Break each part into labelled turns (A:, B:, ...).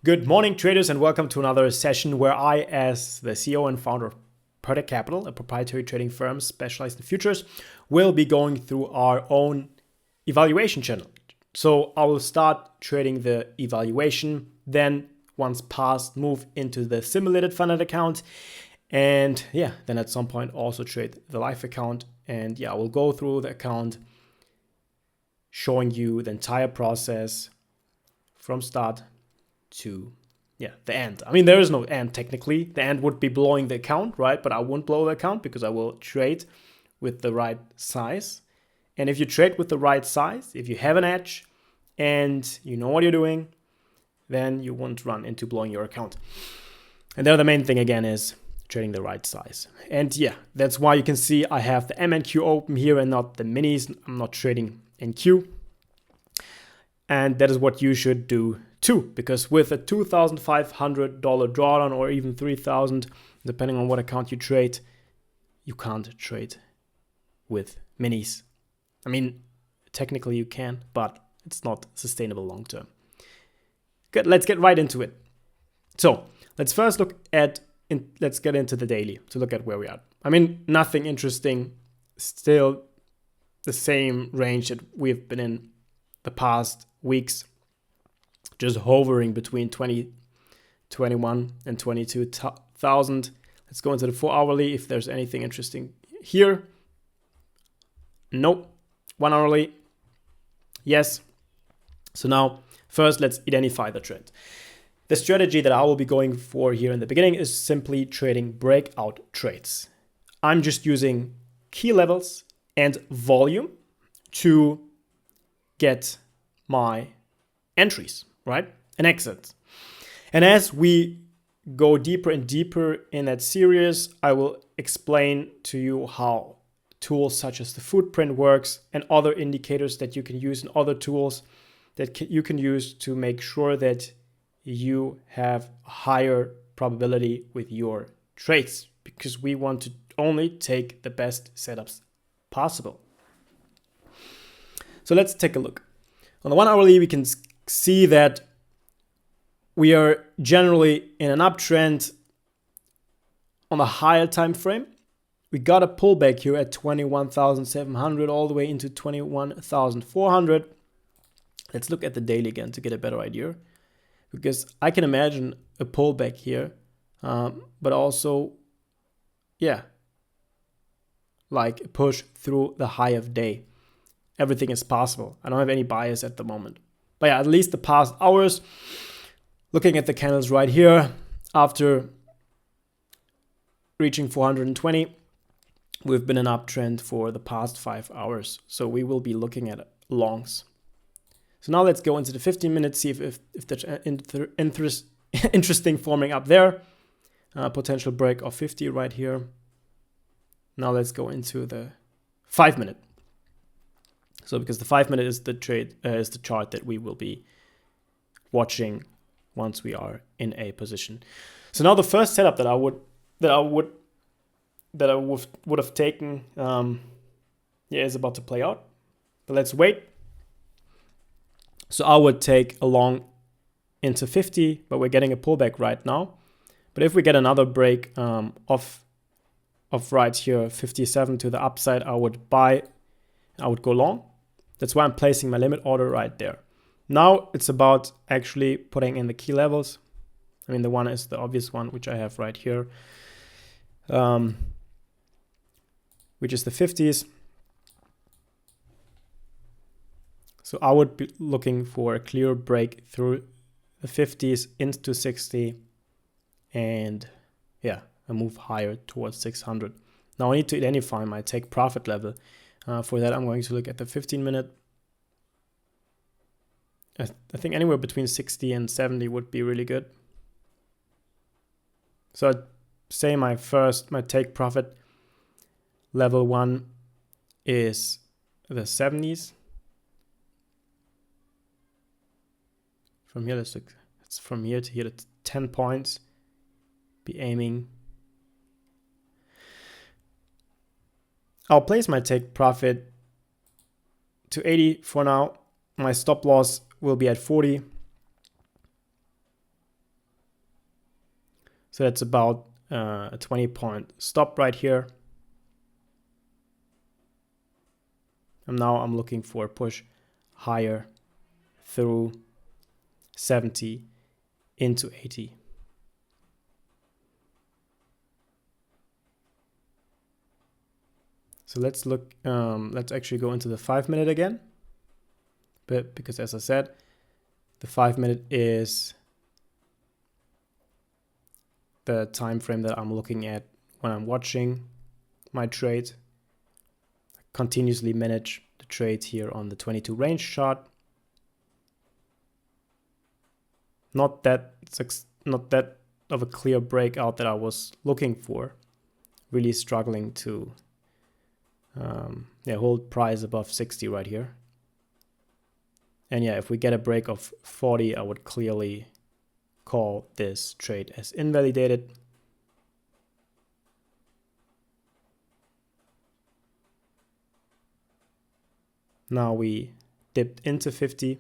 A: Good morning, traders, and welcome to another session where I, as the CEO and founder of Protect Capital, a proprietary trading firm specialized in futures, will be going through our own evaluation channel. So I will start trading the evaluation, then once passed, move into the simulated funded account, and then at some point also trade the live account. And I will go through the account, showing you the entire process from start to the end. I mean, there is no end technically. The end would be blowing the account, right? But I won't blow the account because I will trade with the right size. And if you trade with the right size, if you have an edge and you know what you're doing, then you won't run into blowing your account. And there the main thing again is trading the right size. And that's why you can see I have the MNQ open here and not the minis. I'm not trading NQ. And that is what you should do too, because with a $2,500 drawdown or even $3,000, depending on what account you trade, you can't trade with minis. I mean, technically you can, but it's not sustainable long term. Good, let's get right into it. So let's first let's get into the daily to look at where we are. I mean, nothing interesting, still the same range that we've been in the past weeks, just hovering between 21 and 22,000. Let's go into the 4 hourly if there's anything interesting here. Nope. 1 hourly. Yes. So now first let's identify the trend. The strategy that I will be going for here in the beginning is simply trading breakout trades. I'm just using key levels and volume to get my entries, right? And exits. And as we go deeper and deeper in that series, I will explain to you how tools such as the footprint works and other indicators that you can use and other tools that you can use to make sure that you have a higher probability with your trades, because we want to only take the best setups possible. So let's take a look. On the 1 hourly, we can see that we are generally in an uptrend on the higher time frame. We got a pullback here at 21,700 all the way into 21,400. Let's look at the daily again to get a better idea, because I can imagine a pullback here, but also, like a push through the high of day. Everything is possible. I don't have any bias at the moment. But at least the past hours, looking at the candles right here, after reaching 420, we've been in an uptrend for the past 5 hours. So we will be looking at longs. So now let's go into the 15 minutes, see if there's interesting forming up there. Potential break of 50 right here. Now let's go into the 5 minute. So because the 5 minute is the chart that we will be watching once we are in a position. So now the first setup that I would have taken is about to play out. But let's wait. So I would take a long into 50, but we're getting a pullback right now. But if we get another break of right here, 57 to the upside, I would buy. I would go long. That's why I'm placing my limit order right there. Now it's about actually putting in the key levels. I mean, the one is the obvious one, which I have right here, which is the 50s. So I would be looking for a clear break through the 50s into 60 and a move higher towards 600. Now I need to identify my take profit level. For that, I'm going to look at the 15 minute. I think anywhere between 60 and 70 would be really good. So I'd say my take profit level 1 is the 70s. From here, let's look. It's from here to here, that's 10 points. Be aiming. I'll place my take profit to 80 for now. My stop loss will be at 40. So that's about a 20-point stop right here. And now I'm looking for a push higher through 70 into 80. So let's look, let's actually go into the 5-minute again. But because as I said, the 5-minute is the time frame that I'm looking at when I'm watching my trade. I continuously manage the trade here on the 22 range chart. Not that of a clear breakout that I was looking for. Really struggling to hold price above 60 right here. And yeah, if we get a break of 40, I would clearly call this trade as invalidated. Now we dipped into 50.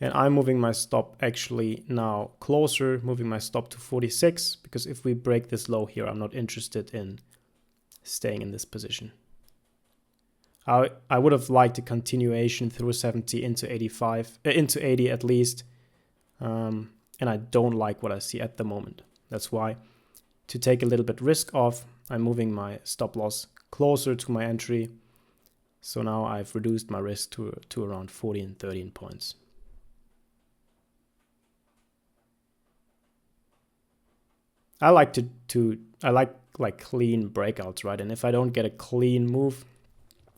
A: And I'm moving my stop actually now closer, moving my stop to 46, because if we break this low here, I'm not interested in staying in this position. I would have liked a continuation through 70 into 85, into 80 at least. And I don't like what I see at the moment. That's why, to take a little bit risk off, I'm moving my stop loss closer to my entry. So now I've reduced my risk to around 14, 13 points. I like I like clean breakouts, right? And if I don't get a clean move,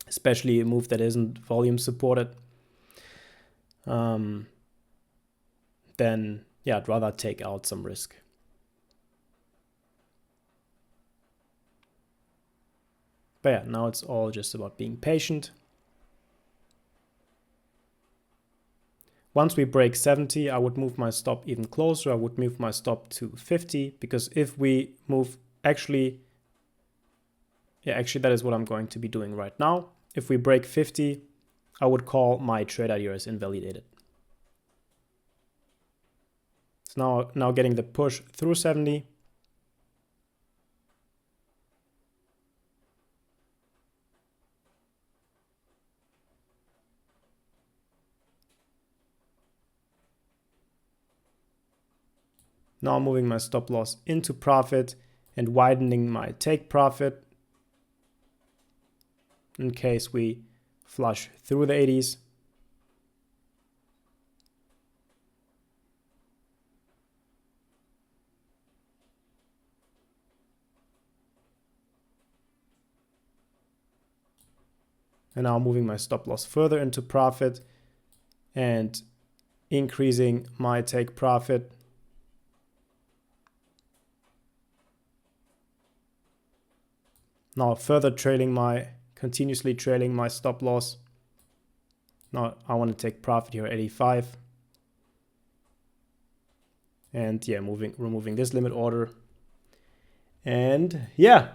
A: especially a move that isn't volume supported, then yeah, I'd rather take out some risk. But yeah, now it's all just about being patient. Once we break 70, I would move my stop even closer. I would move my stop to 50, because if we move actually that is what I'm going to be doing right now. If we break 50, I would call my trade idea as invalidated. So now getting the push through 70. Now I'm moving my stop loss into profit and widening my take profit in case we flush through the 80s. And now moving my stop loss further into profit and increasing my take profit. Now further continuously trailing my stop loss. Now I want to take profit here at 85. And yeah, removing this limit order. And yeah,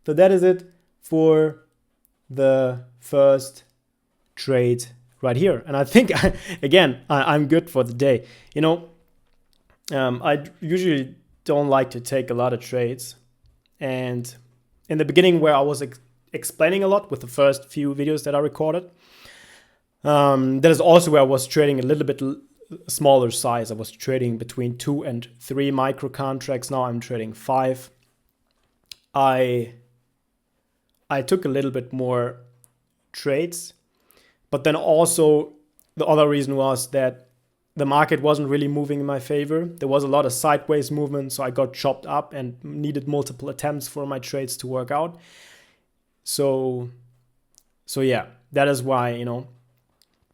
A: so that is it for the first trade right here. And I think, again, I'm good for the day. You know, I usually don't like to take a lot of trades. And in the beginning, where I was explaining a lot with the first few videos that I recorded, that is also where I was trading a little bit smaller size. I was trading between 2 and 3 micro contracts. Now I'm trading 5. I took a little bit more trades, but then also the other reason was that the market wasn't really moving in my favor. There was a lot of sideways movement, so I got chopped up and needed multiple attempts for my trades to work out. So yeah, that is why, you know,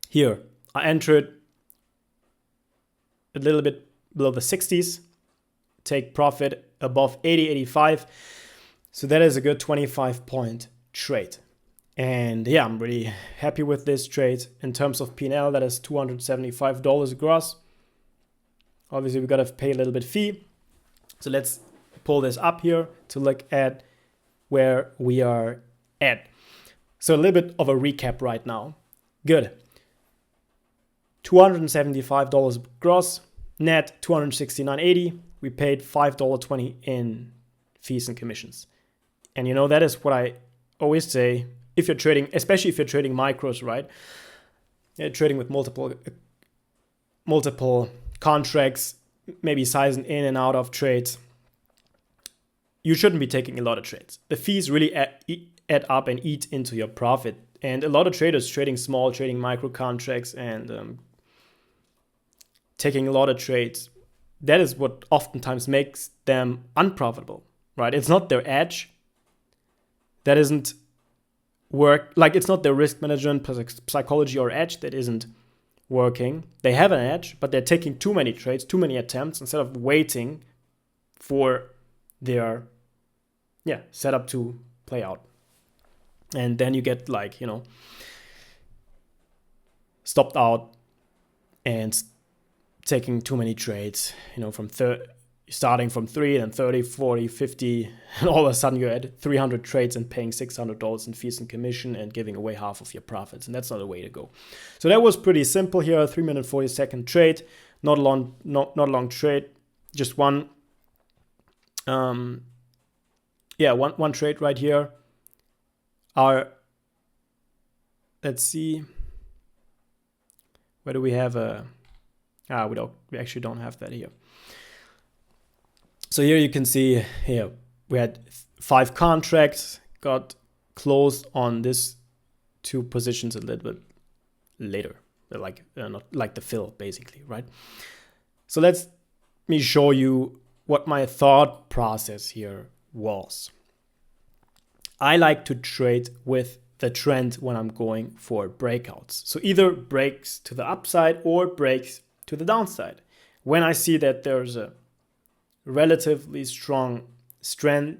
A: here I entered a little bit below the 60s, take profit above 80, 85. So that is a good 25-point trade. And yeah, I'm really happy with this trade. In terms of P&L, that is $275 gross. Obviously, we got to pay a little bit fee. So let's pull this up here to look at where we are at. So a little bit of a recap right now. Good. $275 gross. net $269.80. We paid $5.20 in fees and commissions. And you know, that is what I always say, if you're trading, especially if you're trading micros, right? You're trading with multiple contracts, maybe sizing in and out of trades. You shouldn't be taking a lot of trades. The fees really add up and eat into your profit. And a lot of traders trading small, trading micro contracts and taking a lot of trades, that is what oftentimes makes them unprofitable, right? It's not their edge that isn't work, like it's not their risk management, psychology or edge that isn't working. They have an edge, but they're taking too many trades, too many attempts, instead of waiting for their setup to play out. And then you get stopped out and taking too many trades, from starting from 3 and 30, 40, 50, and all of a sudden you're at 300 trades and paying $600 in fees and commission and giving away half of your profits. And that's not a way to go. So that was pretty simple here, a 3-minute 40-second trade, not a long trade, just one trade right here. Let's see, where do we have we actually don't have that here. So here you can see here we had 5 contracts, got closed on this 2 positions a little bit later, not like the fill basically, right? So let me show you what my thought process here was. I like to trade with the trend when I'm going for breakouts. So either breaks to the upside or breaks to the downside. When I see that there's a relatively strong trend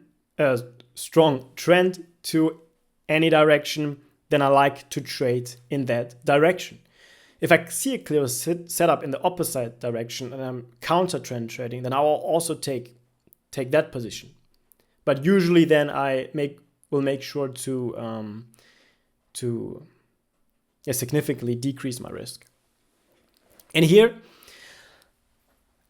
A: to any direction, then I like to trade in that direction. If I see a clear setup in the opposite direction and I'm counter trend trading, then I will also take that position. But usually then I will make sure to significantly decrease my risk. And here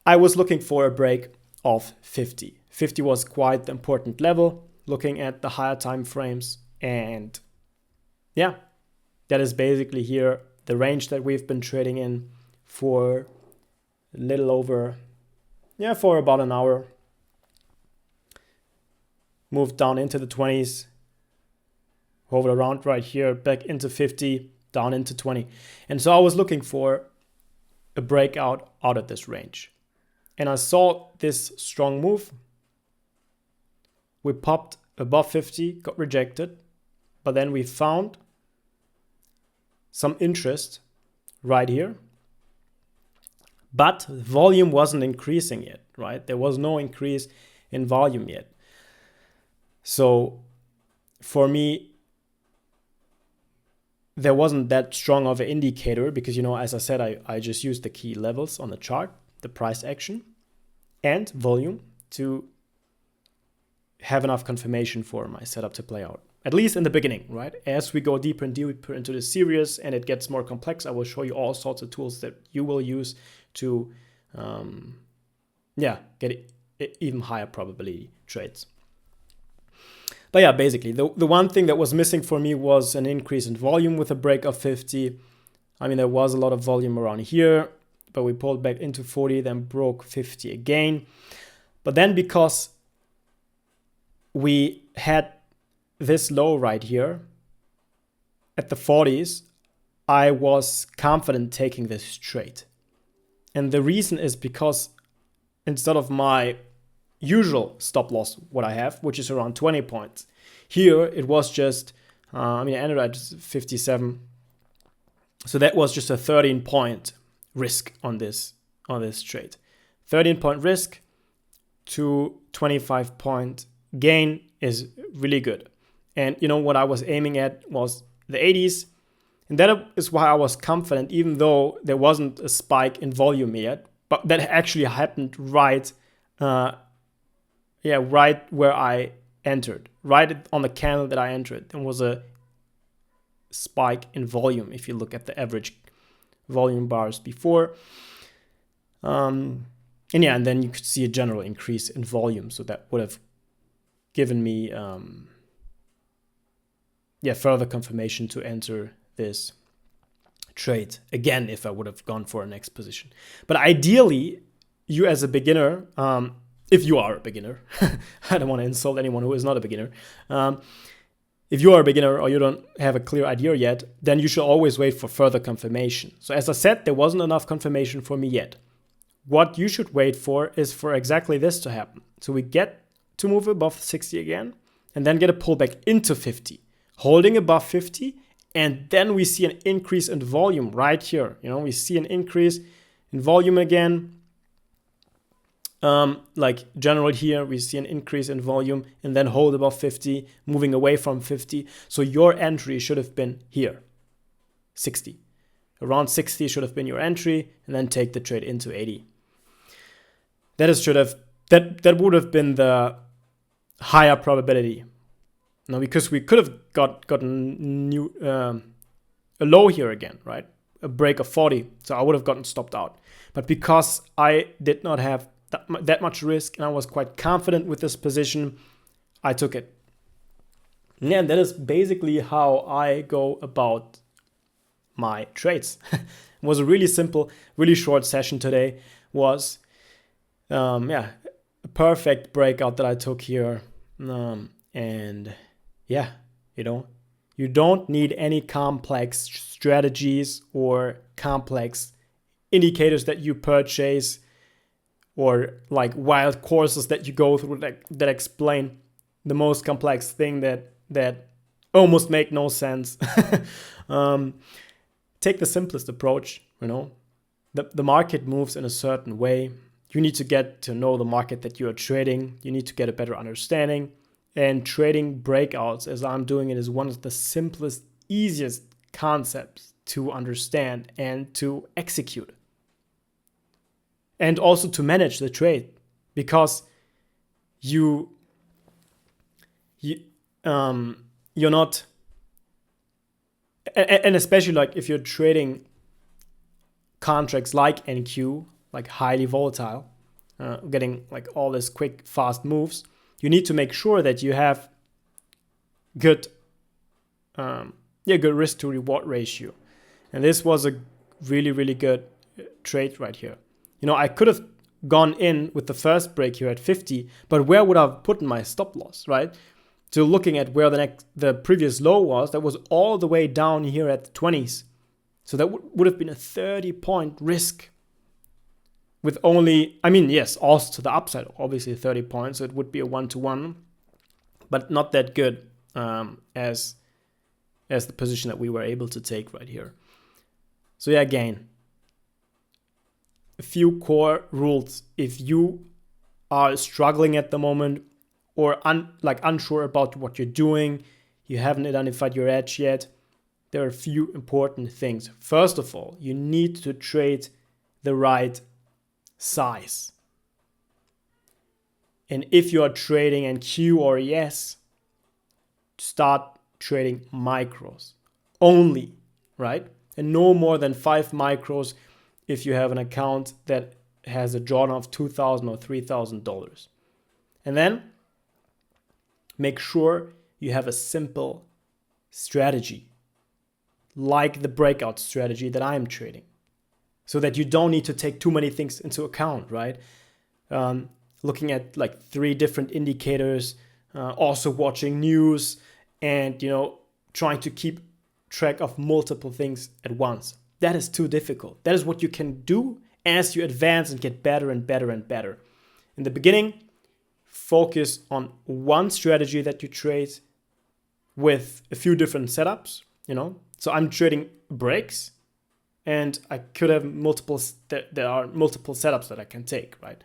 A: I was looking for a break of 50. 50 was quite the important level, looking at the higher time frames. And that is basically here the range that we've been trading in for a little over, for about an hour. Moved down into the 20s, hovered around right here, back into 50, down into 20. And so I was looking for a breakout out of this range. And I saw this strong move. We popped above 50, got rejected, but then we found some interest right here. But volume wasn't increasing yet, right? There was no increase in volume yet. So for me, there wasn't that strong of an indicator because, as I said, I just used the key levels on the chart, the price action and volume to have enough confirmation for my setup to play out, at least in the beginning, right? As we go deeper and deeper into the series and it gets more complex, I will show you all sorts of tools that you will use to get even higher probability trades. But basically, the one thing that was missing for me was an increase in volume with a break of 50. I mean, there was a lot of volume around here, but we pulled back into 40, then broke 50 again. But then because we had this low right here at the 40s, I was confident taking this trade. And the reason is because instead of my usual stop loss, what I have, which is around 20 points, here it was just, I ended at 57. So that was just a 13-point risk on this trade. 13-point risk to 25-point gain is really good. And what I was aiming at was the 80s. And that is why I was confident, even though there wasn't a spike in volume yet. But that actually happened right where I entered, right on the candle that I entered. There was a spike in volume if you look at the average volume bars before. And then you could see a general increase in volume. So that would have given me further confirmation to enter this trade again if I would have gone for a next position. But ideally, you as a beginner, if you are a beginner, I don't want to insult anyone who is not a beginner. If you are a beginner or you don't have a clear idea yet, then you should always wait for further confirmation. So as I said, there wasn't enough confirmation for me yet. What you should wait for is for exactly this to happen. So we get to move above 60 again and then get a pullback into 50, holding above 50, and then we see an increase in volume right here. We see an increase in volume again. Like general here, we see an increase in volume and then hold above 50, moving away from 50. So your entry should have been here, 60. Around 60 should have been your entry, and then take the trade into 80. That would have been the higher probability. Now, because we could have gotten a low here again, right? A break of 40. So I would have gotten stopped out. But because I did not have that much risk and I was quite confident with this position, I took it. And that is basically how I go about my trades. It was a really simple, really short session today. Was a perfect breakout that I took here. And yeah, you don't need any complex strategies or complex indicators that you purchase or like wild courses that you go through that explain the most complex thing that almost make no sense. Take the simplest approach. The market moves in a certain way. You need to get to know the market that you are trading. You need to get a better understanding. And trading breakouts, as I'm doing it, is one of the simplest, easiest concepts to understand and to execute. And also to manage the trade, because you're not, and especially like if you're trading contracts like NQ, like highly volatile, getting like all this quick, fast moves, you need to make sure that you have good risk to reward ratio. And this was a really, really good trade right here. I could have gone in with the first break here at 50, but where would I have put my stop loss, right? So looking at where the previous low was, that was all the way down here at the 20s. So that would have been a 30-point risk with only, also to the upside, obviously 30 points. So it would be a 1-to-1, but not that good as the position that we were able to take right here. So yeah, again, a few core rules. If you are struggling at the moment or unsure about what you're doing, you haven't identified your edge yet, there are a few important things. First of all, you need to trade the right size. And if you are trading NQ or ES, start trading micros only, right? And no more than 5 micros if you have an account that has a drawdown of $2,000 or $3,000. And then make sure you have a simple strategy, like the breakout strategy that I'm trading, so that you don't need to take too many things into account, right? Looking at like 3 different indicators, also watching news, and trying to keep track of multiple things at once. That is too difficult. That is what you can do as you advance and get better and better and better. In the beginning, focus on one strategy that you trade with a few different setups, So I'm trading breaks, and I could have there are multiple setups that I can take, right?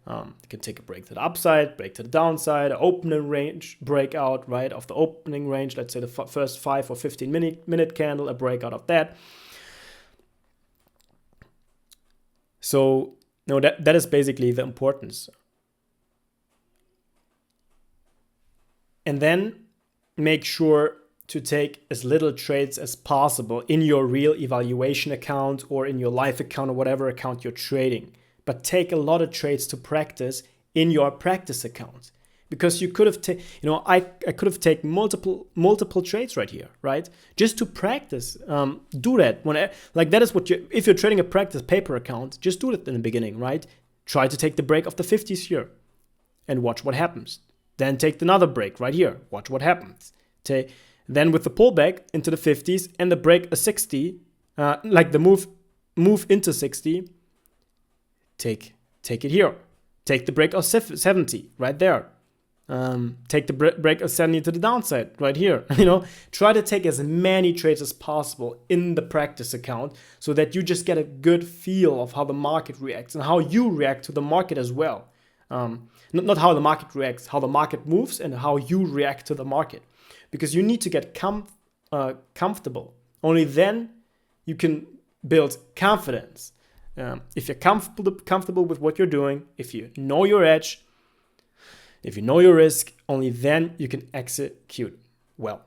A: I can take a break to the upside, break to the downside, an opening range breakout, right? Of the opening range, let's say the first 5 or 15 minute candle, a breakout of that. So that is basically the importance. And then make sure to take as little trades as possible in your real evaluation account or in your live account or whatever account you're trading. but take a lot of trades to practice in your practice account. Because you could have I could have taken multiple trades right here, right? Just to practice. Do that. That is what if you're trading a practice paper account, just do it in the beginning, right? Try to take the break of the 50s here and watch what happens. Then take another break right here. Watch what happens. Then with the pullback into the 50s and the break a 60, the move into 60, take it here. Take the break of 70 right there. Take the break of 70 to the downside right here. Try to take as many trades as possible in the practice account so that you just get a good feel of how the market reacts and how you react to the market as well. Not how the market reacts, how the market moves and how you react to the market. Because you need to get comfortable. Only then you can build confidence. If you're comfortable with what you're doing, if you know your edge, if you know your risk, only then you can execute well.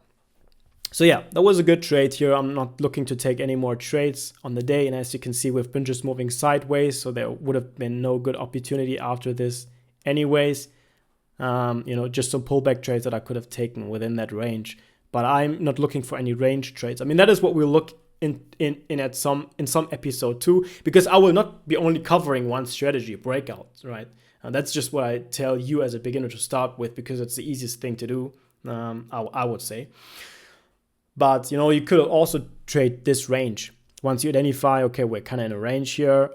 A: So yeah, that was a good trade here. I'm not looking to take any more trades on the day. And as you can see, we've been just moving sideways. So there would have been no good opportunity after this anyways. Just some pullback trades that I could have taken within that range. But I'm not looking for any range trades. I mean, that is what we'll look in some episode too, because I will not be only covering one strategy breakout, right? And that's just what I tell you as a beginner to start with, because it's the easiest thing to do, I would say. But, you could also trade this range. Once you identify, okay, we're kind of in a range here,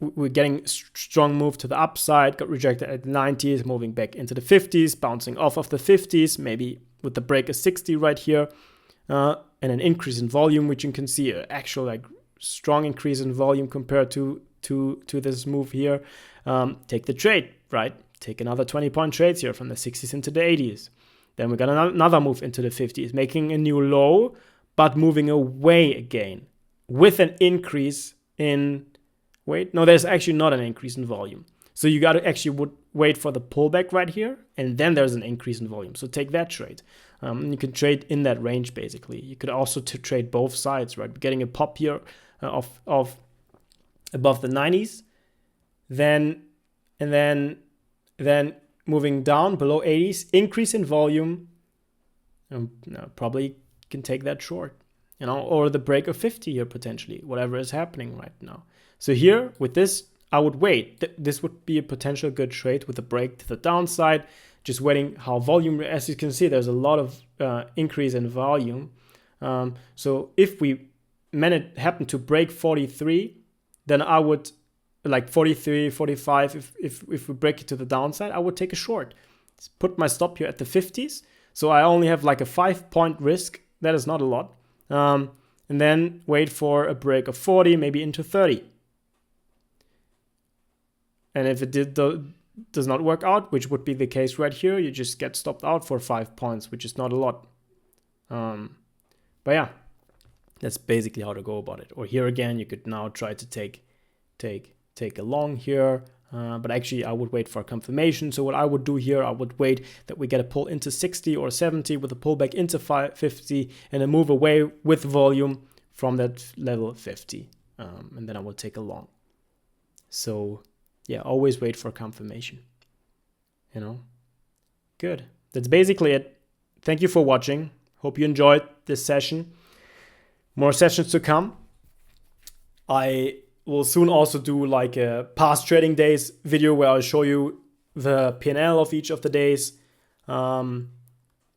A: we're getting a strong move to the upside, got rejected at the 90s, moving back into the 50s, bouncing off of the 50s, maybe with the break of 60 right here, and an increase in volume, which you can see actual strong increase in volume compared to this move here. Take the trade, right? Take another 20-point trades here from the 60s into the 80s. Then we got another move into the 50s, making a new low, but moving away again with an increase in... there's actually not an increase in volume. So you got to actually wait for the pullback right here, and then there's an increase in volume. So take that trade. You can trade in that range, basically. You could also trade both sides, right? Getting a pop here of above the 90s, then moving down below 80s, increase in volume, probably can take that short, or the break of 50 here potentially, whatever is happening right now. So here with this, I would wait. This would be a potential good trade with a break to the downside, just waiting how volume, as you can see, there's a lot of increase in volume. So if we happen to break 43, then I would, 43, 45, if we break it to the downside, I would take a short. Put my stop here at the 50s. So I only have a 5-point risk. That is not a lot. And then wait for a break of 40, maybe into 30. And if it does not work out, which would be the case right here, you just get stopped out for 5 points, which is not a lot. But yeah, that's basically how to go about it. Or here again, you could now try to take a long here. But actually, I would wait for confirmation. So what I would do here, I would wait that we get a pull into 60 or 70 with a pullback into 50 and a move away with volume from that level 50. And then I will take a long. So yeah, always wait for confirmation. Good. That's basically it. Thank you for watching. Hope you enjoyed this session. More sessions to come. I will soon also do a past trading days video where I'll show you the P&L of each of the days to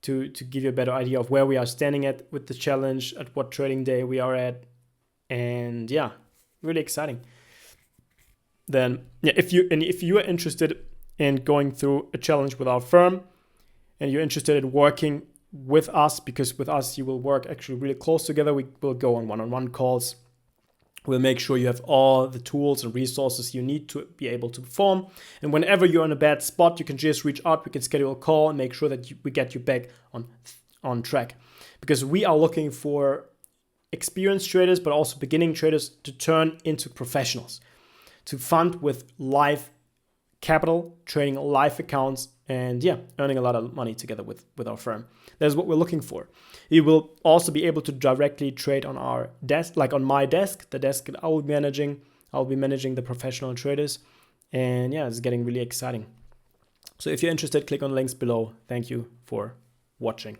A: give you a better idea of where we are standing at with the challenge, at what trading day we are at. And yeah, really exciting. Then yeah, if you are interested in going through a challenge with our firm and you're interested in working with us, because with us you will work actually really close together. We will go on one-on-one calls. We'll make sure you have all the tools and resources you need to be able to perform. And whenever you're in a bad spot, you can just reach out. We can schedule a call and make sure that we get you back on track. Because we are looking for experienced traders, but also beginning traders to turn into professionals, to fund with live capital, trading live accounts, and yeah, earning a lot of money together with our firm. That's what we're looking for. You will also be able to directly trade on our desk, like on my desk, the desk that I will be managing. I'll be managing the professional traders. And yeah, it's getting really exciting. So if you're interested, click on links below. Thank you for watching.